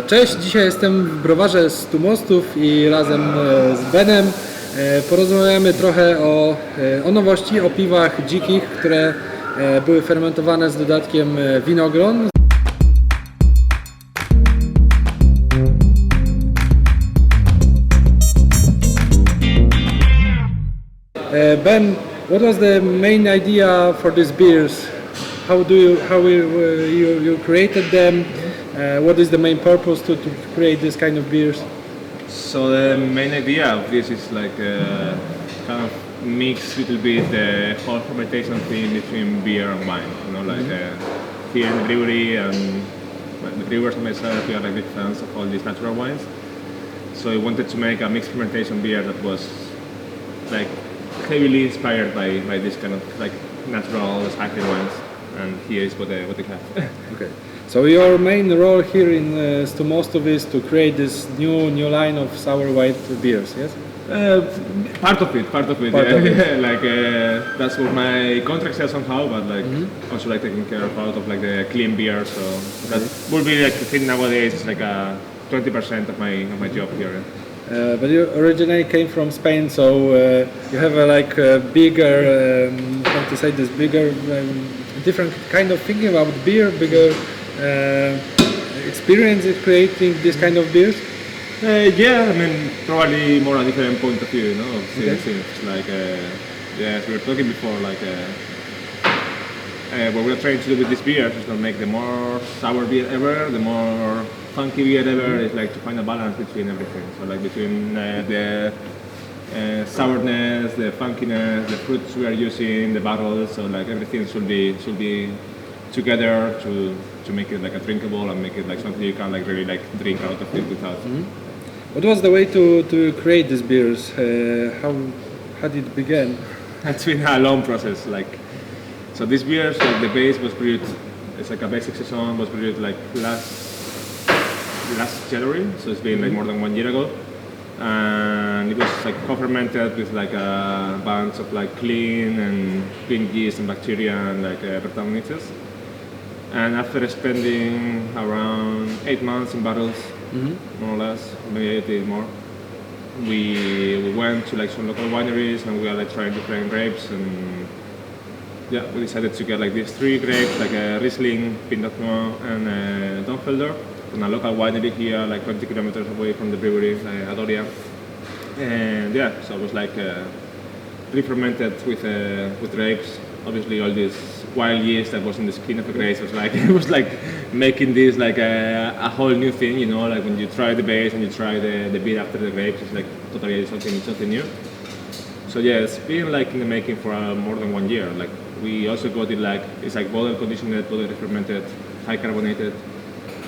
Cześć, dzisiaj jestem w browarze Stu Mostów i razem z Benem porozmawiamy trochę o nowości, o piwach dzikich, które były fermentowane z dodatkiem winogron. Ben, what was the main idea for these beers? How you created them? What is the main purpose to create this kind of beers? So the main idea of this is like kind of mix little bit the whole fermentation thing between beer and wine. You know, like here in the brewery and the brewers and myself, we are like big fans of all these natural wines. So I wanted to make a mixed fermentation beer that was like heavily inspired by this kind of like natural sparkling wines. And here is what they have. Okay. So your main role here in Stu Mostów is to create this new line of sour white beers, yes? Part of it. Like that's what my contract says somehow, but like also like taking care of like the clean beer. So that will be like the thing nowadays. It's like 20% of my job here. But you originally came from Spain, so you have a bigger, how to say this, bigger, different kind of thinking about beer, bigger experience in creating this kind of beers? Yeah, I mean, probably more a different point of view, you know, of seeing things. Like, as we were talking before, like, what we're trying to do with this beer is to make the more sour beer ever, the more funky beer ever. It's like to find a balance between everything. So like between the sourness, the funkiness, the fruits we are using, the barrels. So like everything should be together to make it like a drinkable and make it like something you can like really like drink out of it without. What was the way to create these beers? How did it begin? It's been a long process. Like, so this beer, like the base was brewed. It's like a basic saison was brewed like last January. So it's been like more than 1 year ago, and it was like co-fermented with like a bunch of like clean yeast and bacteria and like Brettanomyces. And after spending around 8 months in barrels, more or less, maybe 8 days more, we went to like some local wineries and we were like trying different grapes, and yeah, we decided to get like these 3 grapes, like a Riesling, Pinot Noir, and Dornfelder from a local winery here, like 20 kilometers away from the brewery, Adoria. And yeah, so it was like re-fermented with grapes. Obviously, all this wild yeast that was in the skin of the grapes was like it was like making this like a whole new thing, you know. Like when you try the base and you try the beer after the grapes, it's like totally something new. So yeah, it's been like in the making for more than 1 year. Like we also got it like it's like bottle conditioned, bottle fermented, high carbonated,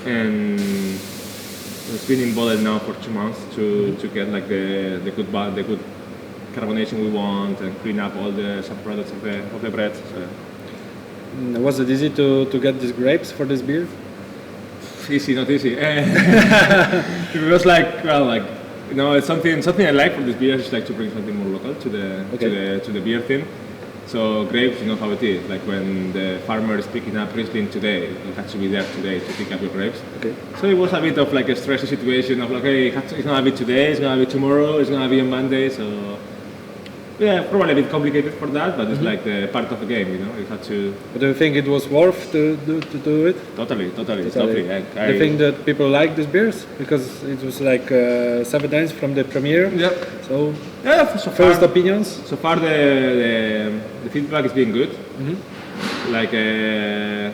and it's been in bottle now for 2 months to get like the good carbonation we want and clean up all the subproducts of the bread. So. Was it easy to get these grapes for this beer? Easy, not easy. It was like, well, like, you know, it's something I like for this beer is like to bring something more local to the beer thing. So grapes, you know how it is. Like when the farmer is picking up Riesling today, you have to be there today to pick up your grapes. Okay. So it was a bit of like a stressy situation of like, okay, it's gonna be today, it's gonna be tomorrow, it's gonna be on Monday. So yeah, probably a bit complicated for that, but it's like the part of the game, you know. You have to. But do you think it was worth to do it? Totally. Do you think that people like these beers because it was like 7 days from the premiere? Yeah. So yeah, first opinions. So far, the feedback has been good. Like I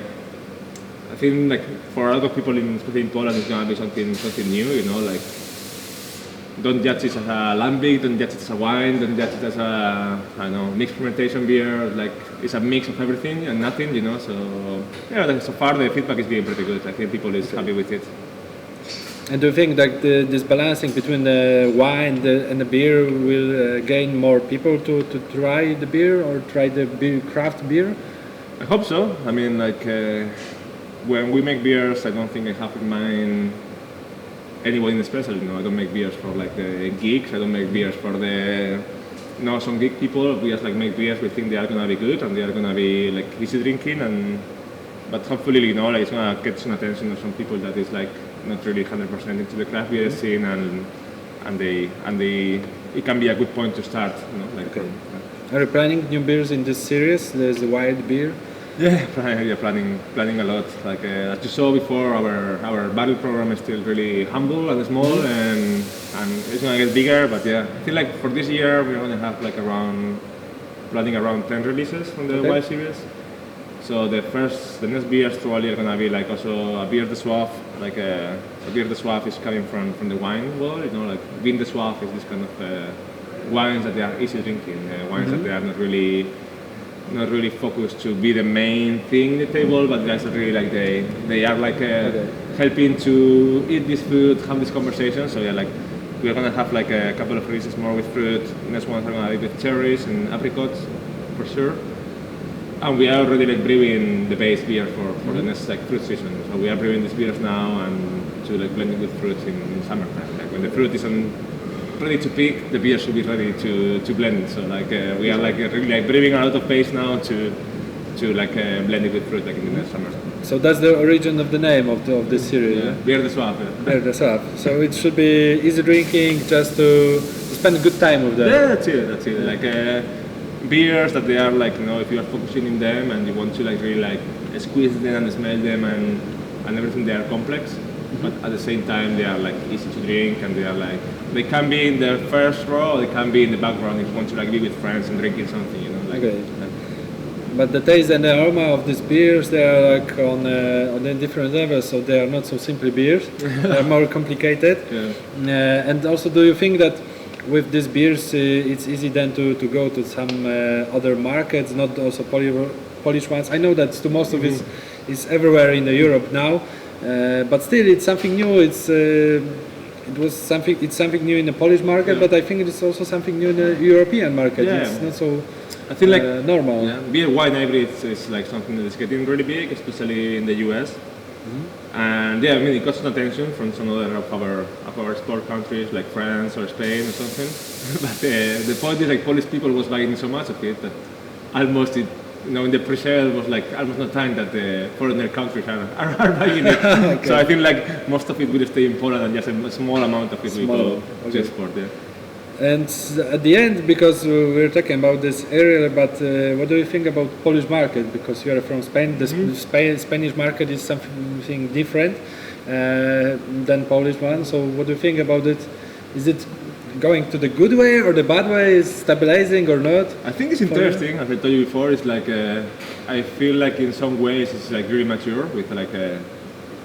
think like for a lot of people especially in Poland, it's gonna be something new, you know, like. Don't judge it as a lambic, don't judge it as a wine, don't judge it as a, I don't know, mixed fermentation beer. Like it's a mix of everything and nothing, you know. So yeah, like, so far the feedback is being pretty good. I think people is happy with it. And do you think that this balancing between the wine and the beer will gain more people to try the beer or try the craft beer? I hope so. I mean, like when we make beers, I don't think I have in mind anyone special, you know. I don't make beers for like the geeks. I don't make beers for the some geek people. We just like make beers. We think they are gonna be good and they are gonna be like easy drinking, but hopefully, you know, like it's gonna get some attention of some people that is like not really 100% into the craft beer scene, and it can be a good point to start. You know, like Okay. Are you planning new beers in this series? There's the wild beer. Yeah, planning a lot. Like as you saw before, our battle program is still really humble and small, and it's gonna get bigger. But yeah, I feel like for this year we're gonna have like planning around 10 releases from the Okay. wild series. So the next beers probably are gonna be like also a BIERE de Soif. Like a BIERE de Soif is coming from the wine world. You know, like vin de Soif is this kind of wines that they are easy drinking, wines that they are not really focused to be the main thing in the table, but guys are really like they are like helping to eat this food, have this conversation. So yeah, like we're gonna have like a couple of releases more with fruit. Next ones are gonna be with cherries and apricots for sure. And we are already like brewing the base beer for the next like fruit season. So we are brewing these beers now and to like blend it with fruits in summertime. Like when the fruit is ready to pick, the beer should be ready to blend. So like we are like really like brewing a lot of base now to like blend it with fruit like in the next summer. So that's the origin of the name of this series. Yeah. BIERE de Soif. Yeah. BIERE de Soif. So it should be easy drinking, just to spend a good time with them. Yeah, that's it. Like beers that they are like, you know, if you are focusing in them and you want to like really like squeeze them and smell them and everything, they are complex, but at the same time they are like easy to drink, and they are like, they can be in the first row, or they can be in the background if you want to like be with friends and drinking something, you know. Like, Okay. But the taste and the aroma of these beers, they are like on a different levels, so they are not so simply beers. They are more complicated. Yeah. And also, do you think that with these beers, it's easy then to go to some other markets, not also Polish ones? I know that Stu Mostów is everywhere in Europe now, but still it's something new. It's something new in the Polish market, but I think it's also something new in the European market. Yeah. It's not so I feel like normal. Yeah, beer wine hybrids is like something that is getting really big, especially in the US. And yeah, I mean, it got some attention from some other of our export countries like France or Spain or something. But the point is, like, Polish people was buying so much of it that almost it, you know, in the pre-sale was like almost no time that the foreigner countries are buying it. Okay. So I think like most of it will stay in Poland and just a small amount of it will go to export. Yeah. And at the end, because we're talking about this area, but what do you think about Polish market? Because you are from Spain, the Spanish market is something different than Polish one. So what do you think about it? Is it going to the good way or the bad way? Is stabilizing or not? I think it's interesting. As I told you before, it's like I feel like in some ways it's like really mature, with like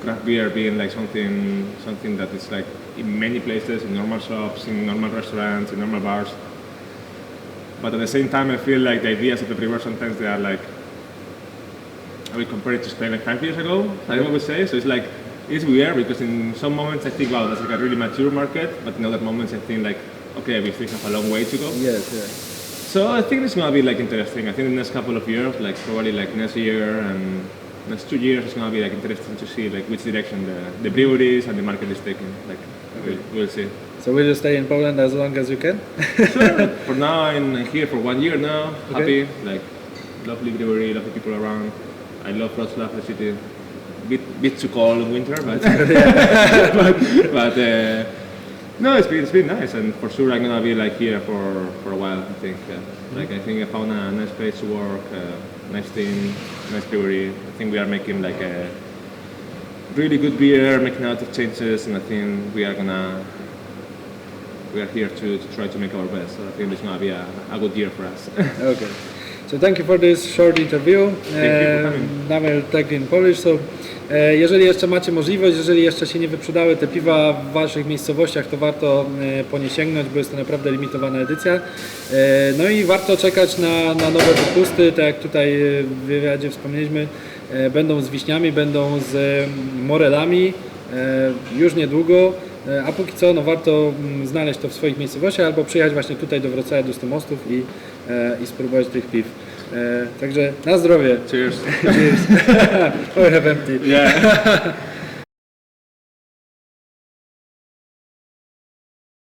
craft beer being like something that is like in many places, in normal shops, in normal restaurants, in normal bars. But at the same time, I feel like the ideas of the brewer sometimes they are like, I will compare it to Spain like 5 years ago, I would say. So it's like, it's weird because in some moments I think, wow, that's like a really mature market, but in other moments I think like, okay, we still have a long way to go. Yes, yes. So I think it's gonna be like interesting. I think in the next couple of years, like probably like next year and next 2 years, it's gonna be like interesting to see like which direction the breweries and the market is taking. Like we'll see. So will you stay in Poland as long as you can? Sure. For now, I'm here for 1 year now. Happy, like lovely brewery, lovely people around. I love Wrocław, the city. Bit too cold in winter, but but no, it's been nice, and for sure I'm gonna be like here for a while. I think like I think I found a nice place to work, nice team, nice brewery. I think we are making like a really good beer, making a lot of changes, and I think we are here to try to make our best. So I think it's gonna be a good year for us. Okay. So thank you for this short interview. Thank you for coming. Now we'll talk in Polish. So, jeżeli jeszcze macie możliwość, jeżeli jeszcze się nie wyprzedały te piwa w waszych miejscowościach, to warto po nie sięgnąć, bo jest to naprawdę limitowana edycja. No i warto czekać na nowe wypusty, tak jak tutaj w wywiadzie wspomnieliśmy, będą z wiśniami, będą z morelami już niedługo. A póki co, no warto znaleźć to w swoich miejscowościach albo przyjechać właśnie tutaj do Wrocławia, do Stu Mostów i spróbować tych piw. Także na zdrowie. Cheers. Cheers. We have empty. Yeah.